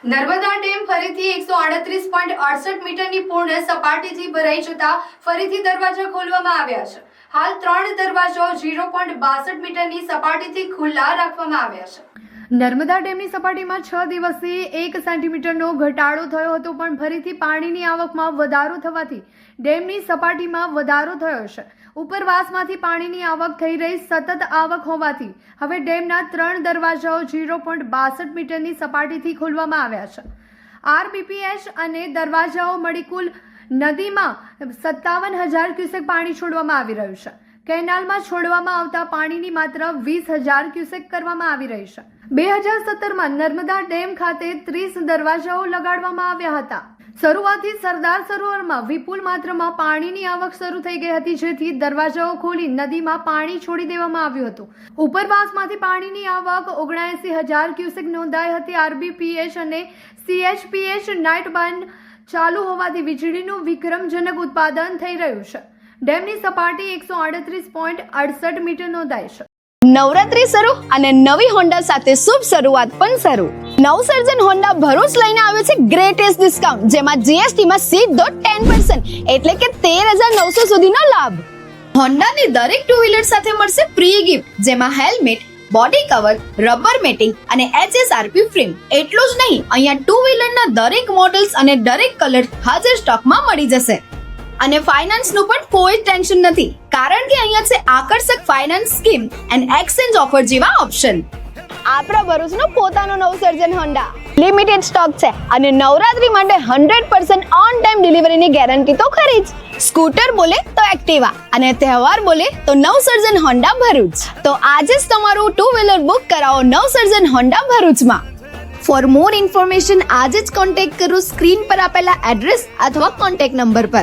Narmada dam ફરીથી 138.68 મીટરની પૂર્ણ સપાટીથી ભરાઈ જતા ફરીથી દરવાજા ખોલવામાં આવ્યા છે. હાલ 3 દરવાજાઓ 0.62 મીટરની સપાટીથી ખુલ્લા રાખવામાં આવ્યા છે. નર્મદા ડેમની સપાટીમાં 6 દિવસે 1 સેન્ટીમીટરનો ઘટાડો થયો હતો, પણ ફરીથી પાણીની આવકમાં વધારો થવાથી ડેમની સપાટીમાં વધારો થયો છે. ઉપરવાસમાંથી પાણીની આવક થઈ રહી સતત આવક હોવાથી હવે ડેમના 3 દરવાજાઓ 0.62 મીટરની સપાટીથી ખોલવામાં આવ્યા છે. આરબીપીએચ અને દરવાજાઓ મળી કુલ નદીમાં 57,000 ક્યુસેક પાણી છોડવામાં આવી રહ્યું છે. કેનાલમાં છોડવામાં આવતા પાણીની માત્રા 20,000 ક્યુસેક કરવામાં આવી રહી છે. 2017માં નર્મદા ડેમ ખાતે 30 દરવાજાઓ લગાડવામાં આવ્યા હતા. શરૂઆતથી સરદાર સરોવરમાં વિપુલ માત્રામાં પાણીની આવક શરૂ થઈ ગઈ હતી, જેથી દરવાજાઓ ખોલી નદીમાં પાણી છોડી દેવામાં આવ્યું હતું. ઉપરવાસમાંથી પાણીની આવક 79,000 ક્યુસેક નોંધાઈ હતી. આરબીપીએચ અને સીએચપીએચ નાઇટ બંધ ચાલુ હોવાથી વીજળીનું વિક્રમજનક ઉત્પાદન થઈ રહ્યું છે. ડેમની સપાટી 138.68 મીટર નોંધાઈ છે. નવરાત્રી શરૂ અને નવી હોન્ડા સાથે શુભ શરૂઆત પણ શરૂ. નવસર્જન હોન્ડા ભરૂચ લઈને આવ્યો છે ગ્રેટેસ્ટ ડિસ્કાઉન્ટ, જેમાં જીએસટી માં સીધો 10% એટલે કે 13,900 સુધીનો લાભ. હોન્ડાની દરેક ટુ વ્હીલર સાથે મળશે પ્રી ગિફ્ટ, જેમાં helmet, body cover, rubber matting અને HSRP ફ્રેમ. એટલું જ નહીં, અહીંયા ટુ વ્હીલરના દરેક મોડલ્સ અને દરેક કલર હાજર સ્ટોકમાં મળી જશે. અને ફાઇનાન્સનું પણ કોઈ ટેન્શન નથી, કારણ કે અહીંયા છે આકર્ષક finance scheme and exchange offer જેવા ઓપ્શન. આપણા ભરૂચનો પોતાનો નવસર્જન હોન્ડા લિમિટેડ સ્ટોક છે અને નવરાત્રી માટે 100% ઓન ટાઈમ ડિલિવરીની ગેરંટી તો ખરી જ. સ્કૂટર બોલે તો એક્ટિવા અને તહેવાર બોલે તો નવસર્જન હોન્ડા ભરૂચ. તો આજે જ તમારું ટુ વ્હીલર બુક કરાવો નવસર્જન હોન્ડા ભરૂચમાં. ફોર મોર ઇન્ફોર્મેશન આજે જ કોન્ટેક્ટ કરો સ્ક્રીન પર આપેલા એડ્રેસ અથવા કોન્ટેક્ટ નંબર પર.